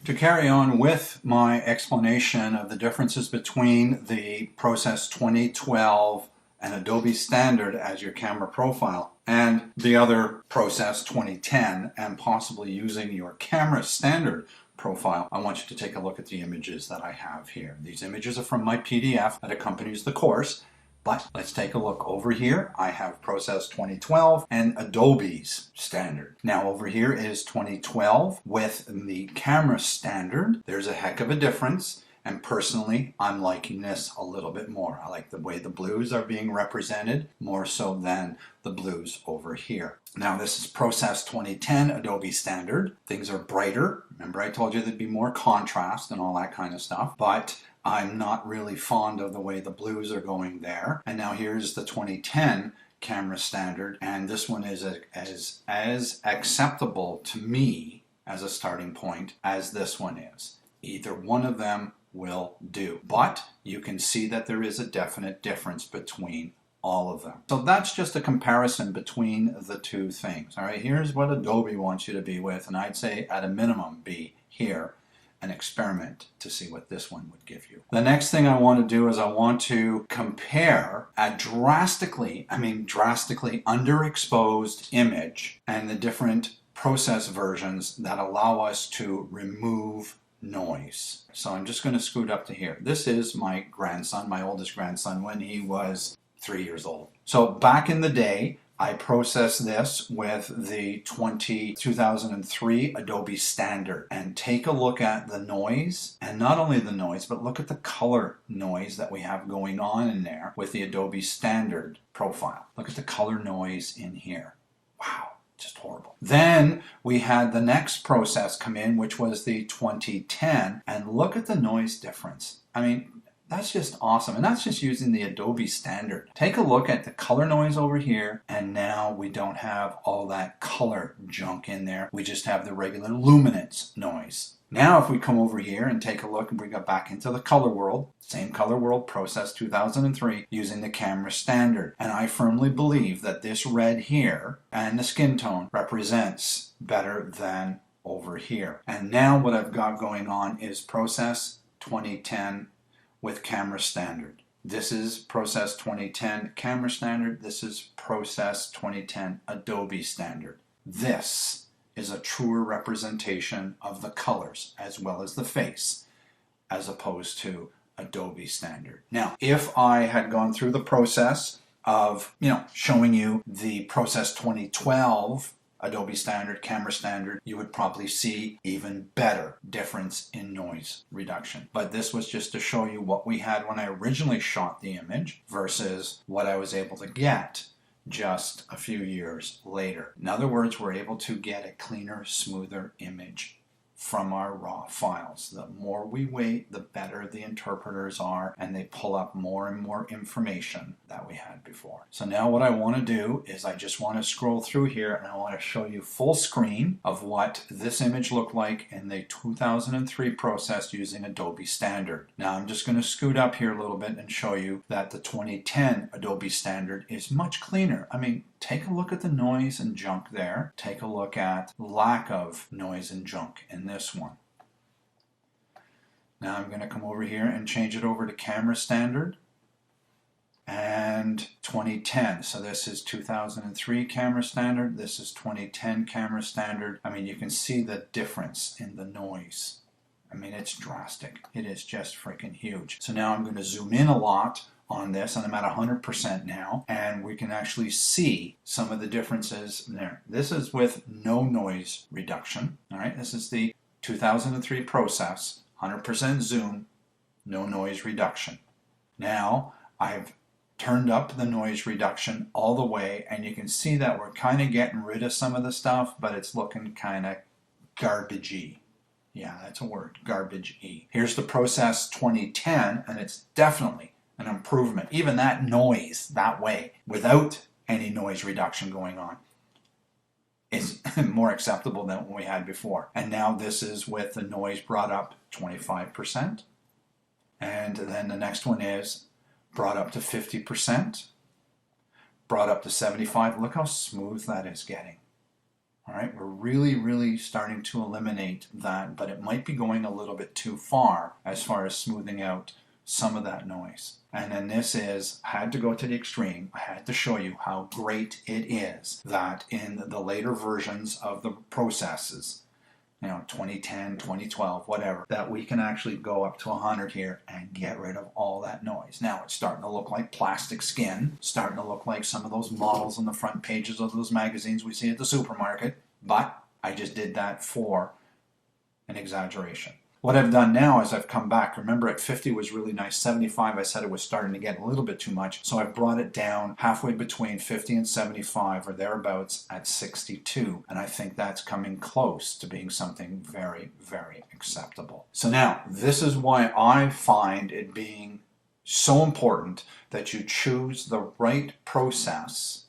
To carry on with my explanation of the differences between the Process 2012 and Adobe Standard as your camera profile and the other Process 2010 and possibly using your camera standard profile, I want you to take a look at the images that I have here. These images are from my PDF that accompanies the course. But let's take a look over here. I have Process 2012 and Adobe's standard. Now over here is 2012 with the camera standard. There's a heck of a difference. And personally, I'm liking this a little bit more. I like the way the blues are being represented more so than the blues over here. Now this is Process 2010 Adobe Standard. Things are brighter. Remember I told you there'd be more contrast and all that kind of stuff. But I'm not really fond of the way the blues are going there. And now here's the 2010 camera standard. And this one is as acceptable to me as a starting point as this one is. Either one of them will do. But you can see that there is a definite difference between all of them. So that's just a comparison between the two things. All right, here's what Adobe wants you to be with. And I'd say at a minimum be here and experiment to see what this one would give you. The next thing I want to do is I want to compare a drastically underexposed image and the different process versions that allow us to remove noise. So I'm just going to scoot up to here. This is my grandson, my oldest grandson, when he was 3 years old. So back in the day, I processed this with the 2003 Adobe Standard. And take a look at the noise, and not only the noise, but look at the color noise that we have going on in there with the Adobe Standard profile. Look at the color noise in here. Wow, just horrible. Then we had the next process come in, which was the 2010, and look at the noise difference. I mean, that's just awesome. And that's just using the Adobe Standard. Take a look at the color noise over here. And now we don't have all that color junk in there. We just have the regular luminance noise. Now if we come over here and take a look and we go back into the color world, same color world, Process 2003, using the camera standard. And I firmly believe that this red here and the skin tone represents better than over here. And now what I've got going on is Process 2010 with camera standard. This is Process 2010 camera standard. This is Process 2010 Adobe Standard. This is a truer representation of the colors as well as the face as opposed to Adobe Standard. Now, if I had gone through the process of, showing you the Process 2012 Adobe Standard, camera standard, you would probably see even better difference in noise reduction. But this was just to show you what we had when I originally shot the image versus what I was able to get just a few years later. In other words, we're able to get a cleaner, smoother image from our raw files. The more we wait, the better the interpreters are, and they pull up more and more information that we had before. So now what I want to do is I just want to scroll through here and I want to show you full screen of what this image looked like in the 2003 process using Adobe Standard. Now I'm just going to scoot up here a little bit and show you that the 2010 Adobe Standard is much cleaner. I mean, take a look at the noise and junk there. Take a look at lack of noise and junk in this one. Now I'm going to come over here and change it over to camera standard and 2010. So this is 2003 camera standard. This is 2010 camera standard. I mean, you can see the difference in the noise. I mean, it's drastic. It is just freaking huge. So now I'm going to zoom in a lot on this, and I'm at 100% now, and we can actually see some of the differences there. This is with no noise reduction. All right, this is the 2003 process, 100% zoom, no noise reduction. Now I've turned up the noise reduction all the way, and you can see that we're kind of getting rid of some of the stuff, but it's looking kind of garbagey. Yeah, that's a word, garbage-y. Here's the Process 2010, and it's definitely an improvement. Even that noise that way, without any noise reduction going on, is more acceptable than what we had before. And now this is with the noise brought up 25%. And then the next one is brought up to 50%, brought up to 75%. Look how smooth that is getting. All right, we're really starting to eliminate that, but it might be going a little bit too far as smoothing out some of that noise. And then this is, I had to go to the extreme. I had to show you how great it is that in the later versions of the processes, 2010, 2012, whatever, that we can actually go up to 100 here and get rid of all that noise. Now it's starting to look like plastic skin, starting to look like some of those models on the front pages of those magazines we see at the supermarket, but I just did that for an exaggeration. What I've done now is I've come back. Remember, at 50 was really nice. 75, I said it was starting to get a little bit too much. So I've brought it down halfway between 50 and 75 or thereabouts at 62. And I think that's coming close to being something very acceptable. So now, this is why I find it being so important that you choose the right process.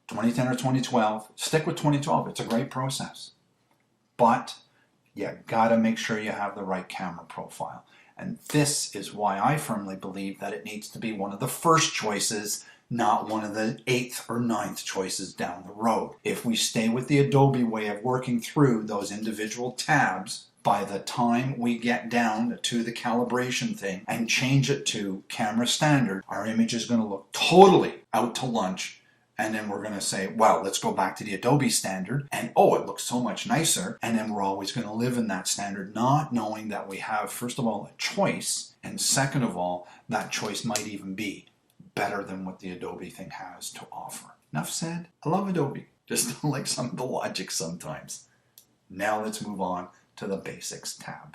2010 or 2012, stick with 2012. It's a great process. But you gotta make sure you have the right camera profile. And this is why I firmly believe that it needs to be one of the first choices, not one of the 8th or 9th choices down the road. If we stay with the Adobe way of working through those individual tabs, by the time we get down to the calibration thing and change it to camera standard, our image is gonna look totally out to lunch. And then we're going to say, well, let's go back to the Adobe standard. And oh, it looks so much nicer. And then we're always going to live in that standard, not knowing that we have, first of all, a choice. And second of all, that choice might even be better than what the Adobe thing has to offer. Enough said. I love Adobe. Just don't like some of the logic sometimes. Now let's move on to the Basics tab.